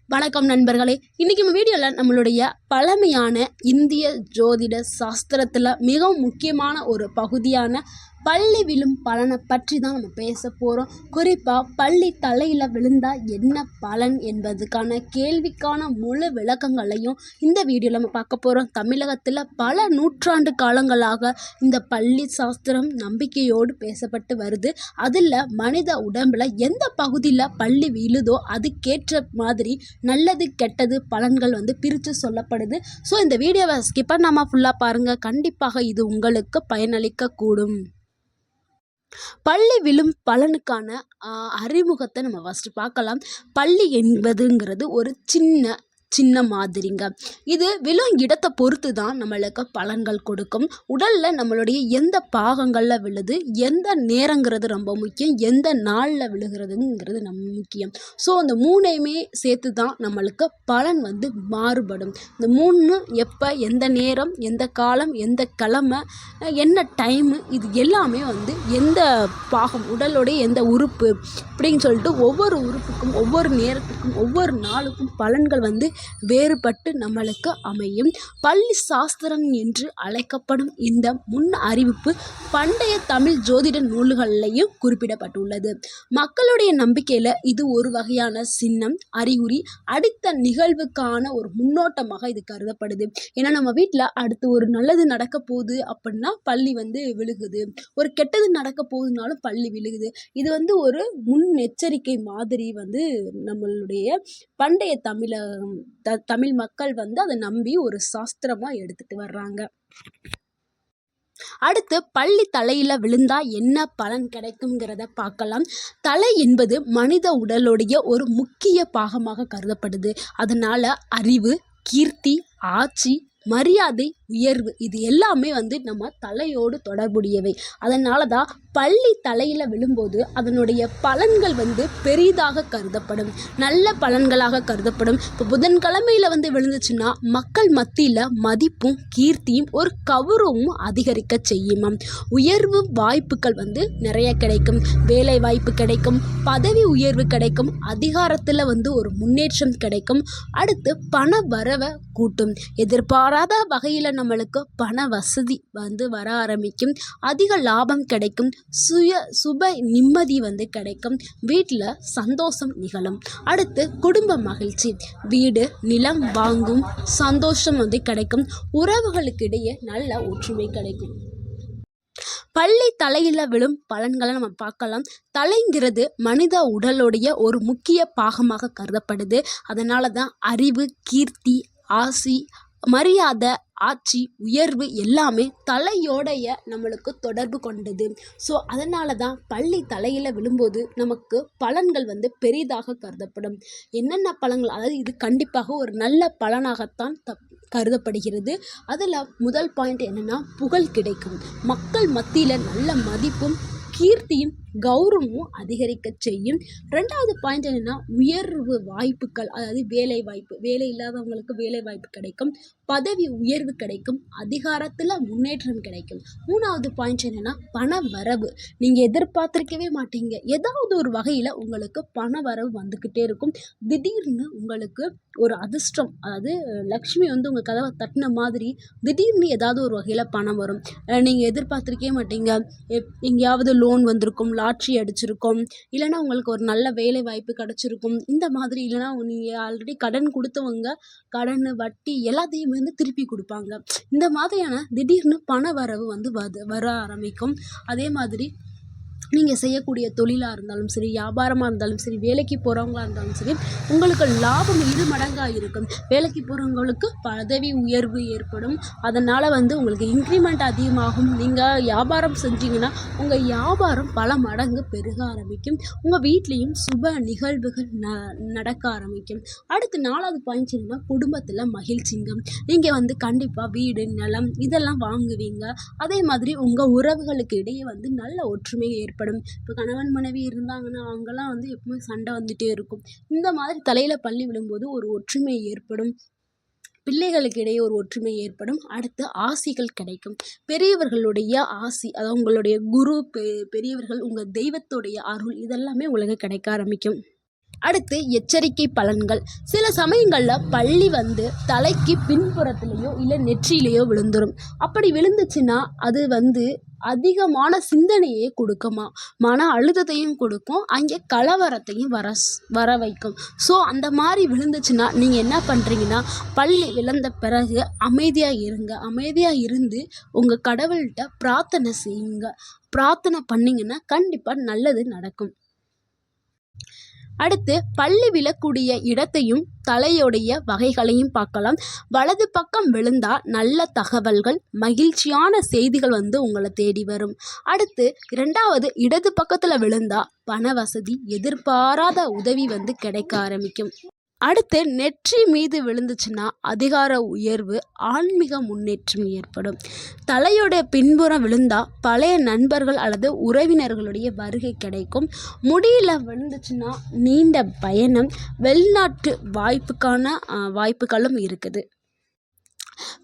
வணக்கம் நண்பர்களே. இன்றைக்கி நம்ம வீடியோவில் நம்மளுடைய பழமையான இந்திய ஜோதிட சாஸ்திரத்தில் மிகவும் முக்கியமான ஒரு பகுதியான பள்ளி விழும் பலனை பற்றி தான் நம்ம பேச போகிறோம். குறிப்பாக பள்ளி தலையில் விழுந்தால் என்ன பலன் என்பதுக்கான கேள்விக்கான முழு விளக்கங்களையும் இந்த வீடியோவில் நம்ம பார்க்க போகிறோம். தமிழகத்தில் பல நூற்றாண்டு காலங்களாக இந்த பள்ளி சாஸ்திரம் நம்பிக்கையோடு பேசப்பட்டு வருது. அதில் மனித உடம்பில் எந்த பகுதியில் பள்ளி விழுதோ அதுக்கேற்ற மாதிரி நல்லது கெட்டது பலன்கள் பிரித்து சொல்லப்படுது. ஸோ இந்த வீடியோவை ஸ்கிப் பண்ணாமல் ஃபுல்லாக பாருங்கள். கண்டிப்பாக இது உங்களுக்கு பயனளிக்கக்கூடும். பள்ளி விழும் பலனுக்கான அறிமுகத்தை நம்ம ஃபஸ்ட்டு பார்க்கலாம். பள்ளி என்பதுங்கிறது ஒரு சின்ன மாதிரிங்க. இது விழும் இடத்தை பொறுத்து தான் நம்மளுக்கு பலன்கள் கொடுக்கும். உடலில் நம்மளுடைய எந்த பாகங்களில் விழுது, எந்த நேரங்கிறது ரொம்ப முக்கியம், எந்த நாளில் விழுகிறதுங்கிறது நம்ம முக்கியம். ஸோ அந்த மூணையுமே சேர்த்து தான் நம்மளுக்கு பலன் மாறுபடும். இந்த மூணு எப்போ, எந்த நேரம், எந்த காலம், எந்த கிழமை, என்ன டைமு, இது எல்லாமே எந்த பாகம், உடலுடைய எந்த உறுப்பு அப்படின்னு சொல்லிட்டு ஒவ்வொரு உறுப்புக்கும் ஒவ்வொரு நேரத்துக்கும் ஒவ்வொரு நாளுக்கும் பலன்கள் வேறுபட்டு நம்மளுக்கு அமையும். பள்ளி சாஸ்திரம் என்று அழைக்கப்படும் இந்த முன் அறிவிப்பு பண்டைய தமிழ் ஜோதிட நூல்கள்லையும் குறிப்பிடப்பட்டுள்ளது. மக்களுடைய நம்பிக்கையில் இது ஒரு வகையான சின்னம், அறிகுறி, அடுத்த நிகழ்வுக்கான ஒரு முன்னோட்டமாக இது கருதப்படுது. ஏன்னா நம்ம வீட்டில் அடுத்து ஒரு நல்லது நடக்க போகுது அப்படின்னா பள்ளி விழுகுது, ஒரு கெட்டது நடக்க போகுதுனாலும் பள்ளி விழுகுது. இது ஒரு முன்னெச்சரிக்கை மாதிரி நம்மளுடைய பண்டைய தமிழ் மக்கள் அதை நம்பி ஒரு சாஸ்திரமாக எடுத்துட்டு வர்றாங்க. அடுத்து பள்ளி தலையில் விழுந்தா என்ன பலன் கிடைக்குங்கிறத பார்க்கலாம். தலை என்பது மனித உடலுடைய ஒரு முக்கிய பாகமாக கருதப்படுது. அதனால அறிவு, கீர்த்தி, ஆட்சி, மரியாதை, உயர்வு இது எல்லாமே நம்ம தலையோடு தொடர்புடையவை. அதனால தான் பள்ளி தலையில் விழும்போது அதனுடைய பலன்கள் பெரிதாக கருதப்படும், நல்ல பலன்களாக கருதப்படும். இப்போ புதன்கிழமையில் விழுந்துச்சுன்னா மக்கள் மத்தியில் மதிப்பும் கீர்த்தியும் ஒரு கௌரவமும் அதிகரிக்க செய்யுமாம். உயர்வு வாய்ப்புகள் நிறைய கிடைக்கும், வேலை வாய்ப்பு கிடைக்கும், பதவி உயர்வு கிடைக்கும், அதிகாரத்தில் ஒரு முன்னேற்றம் கிடைக்கும். அடுத்து பண வரவை கூட்டும். எதிர்பாராத வகையில் நம்மளுக்கு பண வசதி வர ஆரம்பிக்கும், அதிக லாபம் கிடைக்கும், சுப நிம்மதி கிடைக்கும், வீட்டில் சந்தோஷம் நிகழும். அடுத்து குடும்ப மகிழ்ச்சி, வீடு நிலம் வாங்கும் சந்தோஷம் கிடைக்கும், உறவுகளுக்கு இடையே நல்ல ஒற்றுமை கிடைக்கும். பள்ளி தலையில் விழும் பலன்களை நம்ம பார்க்கலாம். தலைங்கிறது மனித உடலுடைய ஒரு முக்கிய பாகமாக கருதப்படுது. அதனால தான் அறிவு, கீர்த்தி, ஆசி, மரியாதை, ஆட்சி, உயர்வு எல்லாமே தலையோடைய நம்மளுக்கு தொடர்பு கொண்டது. ஸோ அதனால தான் பள்ளி தலையில் விழும்போது நமக்கு பலன்கள் பெரிதாக கருதப்படும். என்னென்ன பலன்கள், அதாவது இது கண்டிப்பாக ஒரு நல்ல பலனாகத்தான் கருதப்படுகிறது. அதில் முதல் பாயிண்ட் என்னென்னா புகழ் கிடைக்கும். மக்கள் மத்தியில் நல்ல மதிப்பும் கீர்த்தியும் கௌரவமும் அதிகரிக்க செய்யும். ரெண்டாவது பாயிண்ட் என்னென்னா உயர்வு வாய்ப்புகள், அதாவது வேலை வாய்ப்பு, வேலை இல்லாதவங்களுக்கு வேலை வாய்ப்பு கிடைக்கும், பதவி உயர்வு கிடைக்கும், அதிகாரத்தில் முன்னேற்றம் கிடைக்கும். மூணாவது பாயிண்ட் என்னென்னா பண வரவு. நீங்கள் எதிர்பார்த்துருக்கவே மாட்டீங்க, ஏதாவது ஒரு வகையில் உங்களுக்கு பண வரவு வந்துக்கிட்டே இருக்கும். திடீர்னு உங்களுக்கு ஒரு அதிர்ஷ்டம், அதாவது லக்ஷ்மி உங்கள் கதவை தட்டின மாதிரி திடீர்னு ஏதாவது ஒரு வகையில் பணம் வரும். நீங்கள் எதிர்பார்த்துருக்கவே மாட்டீங்க. எங்கேயாவது லோன் வந்திருக்கும், லாட்ரி அடிச்சிருக்கும், இல்லைனா உங்களுக்கு ஒரு நல்ல வேலை வாய்ப்பு கிடச்சிருக்கும். இந்த மாதிரி இல்லைனா நீங்கள் ஆல்ரெடி கடன் கொடுத்தவங்க கடன், வட்டி எல்லாத்தையும் திருப்பி கொடுப்பாங்க. இந்த மாதிரியான திடீர்னு பண வரவு வர ஆரம்பிக்கும். அதே மாதிரி நீங்கள் செய்யக்கூடிய தொழிலாக இருந்தாலும் சரி, வியாபாரமாக இருந்தாலும் சரி, வேலைக்கு போகிறவங்களா இருந்தாலும் சரி, உங்களுக்கு லாபம் 2 மடங்காக இருக்கும். வேலைக்கு போகிறவங்களுக்கு பதவி உயர்வு ஏற்படும். அதனால் உங்களுக்கு இன்க்ரிமெண்ட் அதிகமாகும். நீங்கள் வியாபாரம் செஞ்சீங்கன்னா உங்கள் வியாபாரம் பல மடங்கு பெருக ஆரம்பிக்கும். உங்கள் வீட்லேயும் சுப நிகழ்வுகள் நடக்க ஆரம்பிக்கும். அடுத்து 4வது பாயிண்ட் என்னன்னா குடும்பத்தில் மகிழ்ச்சிங்க. நீங்கள் கண்டிப்பாக வீடு, நிலம் இதெல்லாம் வாங்குவீங்க. அதே மாதிரி உங்கள் உறவுகளுக்கு இடையே நல்ல ஒற்றுமை ஏற்படும். இப்போ கணவன் மனைவி இருந்தாங்கன்னா அவங்கெல்லாம் எப்பவுமே சண்டை வந்துட்டே இருக்கும். இந்த மாதிரி தலையில் பள்ளி விழும்போது ஒரு ஒற்றுமை ஏற்படும், பிள்ளைகளுக்கு இடையே ஒரு ஒற்றுமை ஏற்படும். அடுத்து ஆசிகள் கிடைக்கும். பெரியவர்களுடைய ஆசி, அதாவது உங்களுடைய குரு, பெரியவர்கள், உங்கள் தெய்வத்துடைய அருள் இதெல்லாமே உங்களுக்கு கிடைக்க ஆரம்பிக்கும். அடுத்து எச்சரிக்கை பலன்கள். சில சமயங்களில் பல்லி வந்து தலைக்கு பின்புறத்துலேயோ இல்லை நெற்றியிலையோ விழுந்துடும். அப்படி விழுந்துச்சுன்னா அது வந்து அதிகமான சிந்தனையே கொடுக்குமா, மன அழுத்தத்தையும் கொடுக்கும், அங்கே கலவரத்தையும் வர வைக்கும். ஸோ அந்த மாதிரி விழுந்துச்சுன்னா நீங்கள் என்ன பண்ணுறீங்கன்னா, பல்லி விழுந்த பிறகு அமைதியாக இருங்க. அமைதியாக இருந்து உங்கள் கடவுள்கிட்ட பிரார்த்தனை செய்யுங்க. பிரார்த்தனை பண்ணிங்கன்னா கண்டிப்பாக நல்லது நடக்கும். அடுத்து பல்லி விழக்கூடிய இடத்தையும் தலையுடைய வகைகளையும் பார்க்கலாம். வலது பக்கம் விழுந்தா நல்ல தகவல்கள், மகிழ்ச்சியான செய்திகள் வந்து உங்களை தேடி வரும். அடுத்து 2வது இடது பக்கத்தில் விழுந்தா பண வசதி, எதிர்பாராத உதவி வந்து கிடைக்க ஆரம்பிக்கும். அடுத்து நெற்றி மீது விழுந்துச்சுன்னா அதிகார உயர்வு, ஆன்மீக முன்னேற்றம் ஏற்படும். தலையோட பின்புறம் விழுந்தா பழைய நண்பர்கள் அல்லது உறவினர்களுடைய வருகை கிடைக்கும். முடியில் விழுந்துச்சுன்னா நீண்ட பயணம், வெளிநாட்டு வாய்ப்புகளும் இருக்குது.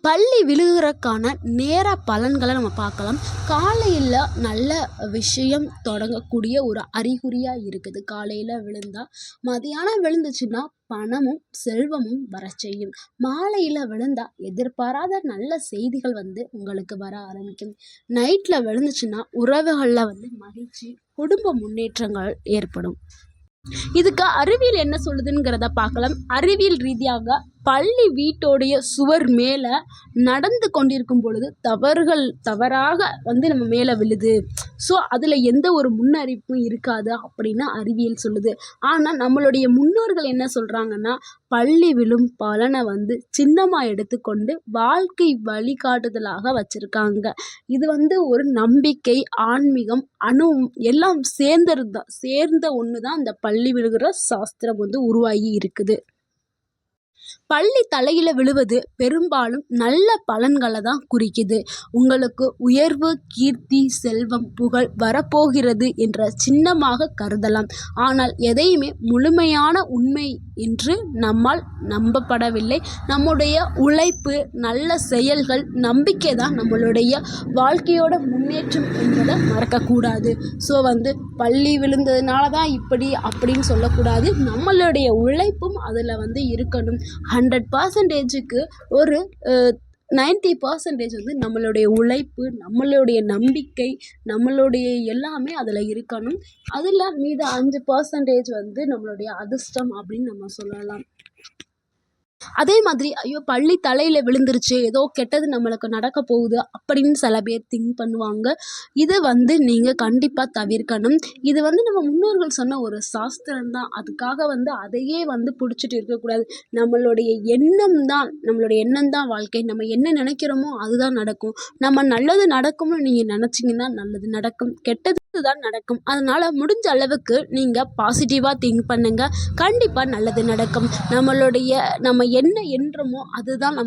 பல்லி விழுகிறதுக்கான நேர பலன்களை நம்ம பார்க்கலாம். காலையில் நல்ல விஷயம் தொடங்கக்கூடிய ஒரு அறிகுறியாக இருக்குது. காலையில் விழுந்தால் மதியானம் விழுந்துச்சுன்னா பணமும் செல்வமும் வர செய்யும். மாலையில் விழுந்தால் எதிர்பாராத நல்ல செய்திகள் வந்து உங்களுக்கு வர ஆரம்பிக்கும். நைட்டில் விழுந்துச்சுன்னா உறவுகளில் வந்து மகிழ்ச்சி, குடும்ப முன்னேற்றங்கள் ஏற்படும். இதுக்கு அறிவியல் என்ன சொல்லுதுங்கிறத பார்க்கலாம். அறிவியல் ரீதியாக பள்ளி வீட்டோடைய சுவர் மேலே நடந்து கொண்டிருக்கும் பொழுது தவறாக வந்து நம்ம மேலே விழுது. ஸோ அதில் எந்த ஒரு முன்னறிவிப்பும் இருக்காது அப்படின்னு அறிவியல் சொல்லுது. ஆனால் நம்மளுடைய முன்னோர்கள் என்ன சொல்கிறாங்கன்னா, பள்ளி விழும் பலனை வந்து சின்னமாக எடுத்துக்கொண்டு வாழ்க்கை வழிகாட்டுதலாக வச்சுருக்காங்க. இது வந்து ஒரு நம்பிக்கை, ஆன்மீகம், எல்லாம் சேர்ந்த ஒன்று தான் இந்த பள்ளி விழுகிற சாஸ்திரம் வந்து உருவாகி இருக்குது. பள்ளி தலையில் விழுவது பெரும்பாலும் நல்ல பலன்களை தான் குறிக்குது. உங்களுக்கு உயர்வு, கீர்த்தி, செல்வம், புகழ் வரப்போகிறது என்ற சின்னமாக கருதலாம். ஆனால் எதையுமே முழுமையான உண்மை என்று நம்மால் நம்பப்படவில்லை. நம்முடைய உழைப்பு, நல்ல செயல்கள், நம்பிக்கை தான் நம்மளுடைய வாழ்க்கையோட முன்னேற்றம் என்பதை மறக்கக்கூடாது. ஸோ வந்து பள்ளி விழுந்ததுனால தான் இப்படி அப்படின்னு சொல்லக்கூடாது. நம்மளுடைய உழைப்பும் அதில் வந்து இருக்கணும். 100%க்கு ஒரு 90% வந்து நம்மளுடைய உழைப்பு, நம்மளுடைய நம்பிக்கை, நம்மளுடைய எல்லாமே அதில் இருக்கணும். அதில் மீத 5% வந்து நம்மளுடைய அதிர்ஷ்டம் அப்படின்னு நம்ம சொல்லலாம். அதே மாதிரி ஐயோ பள்ளி தலையில் விழுந்துருச்சு, ஏதோ கெட்டது நம்மளுக்கு நடக்க போகுது அப்படின்னு சில பேர் திங்க் பண்ணுவாங்க. இதை வந்து நீங்கள் கண்டிப்பாக தவிர்க்கணும். இது வந்து நம்ம முன்னோர்கள் சொன்ன ஒரு சாஸ்திரம் தான். அதுக்காக வந்து அதையே வந்து பிடிச்சிட்டு இருக்கக்கூடாது. நம்மளுடைய எண்ணம் தான் வாழ்க்கை. நம்ம என்ன நினைக்கிறோமோ அதுதான் நடக்கும். நம்ம நல்லது நடக்கும்னு நீங்கள் நினச்சிங்கன்னா நல்லது நடக்கும், கெட்டது தான் நடக்கும். அதனால் முடிஞ்ச அளவுக்கு நீங்கள் பாசிட்டிவாக திங்க் பண்ணுங்கள். கண்டிப்பாக நல்லது நடக்கும். நம்ம என்ன எண்ணுறோமோ அதுதான்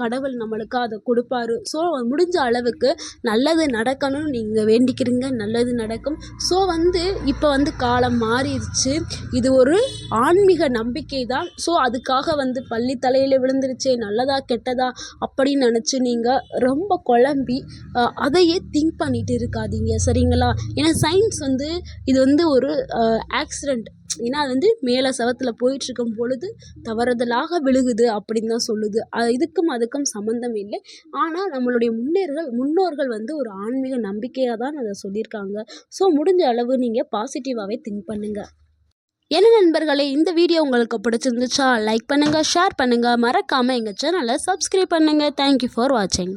கடவுள் நம்மளுக்கு அதை கொடுப்பாரு. ஸோ முடிஞ்ச அளவுக்கு நல்லது நடக்கணும்னு நீங்கள் வேண்டிக்கிறீங்க, நல்லது நடக்கும். ஸோ வந்து இப்போ வந்து காலம் மாறிடுச்சு. இது ஒரு ஆன்மீக நம்பிக்கை தான். ஸோ அதுக்காக வந்து பள்ளி தலையில் விழுந்துருச்சே, நல்லதா கெட்டதா அப்படின்னு நினச்சி நீங்கள் ரொம்ப குழம்பி அதையே திங்க் பண்ணிட்டு இருக்காதீங்க, சரிங்களா? ஏன்னா சயின்ஸ் வந்து இது வந்து ஒரு ஆக்சிடெண்ட். ஏன்னா அது வந்து மேலே செவத்தில் போயிட்டுருக்கும் பொழுது தவறுதலாக விழுகுது அப்படின்னு தான் சொல்லுது. இதுக்கும் சம்மந்தம் இல்லை. ஆனால் நம்மளுடைய முன்னோர்கள் வந்து ஒரு ஆன்மீக நம்பிக்கையாக தான் அதை சொல்லியிருக்காங்க. ஸோ முடிஞ்ச அளவு நீங்கள் பாசிட்டிவாகவே திங்க் பண்ணுங்கள். என்ன நண்பர்களே, இந்த வீடியோ உங்களுக்கு பிடிச்சிருந்துச்சா லைக் பண்ணுங்கள், ஷேர் பண்ணுங்கள், மறக்காமல் எங்கள் சேனலை சப்ஸ்கிரைப் பண்ணுங்கள். தேங்க்யூ ஃபார் வாட்சிங்.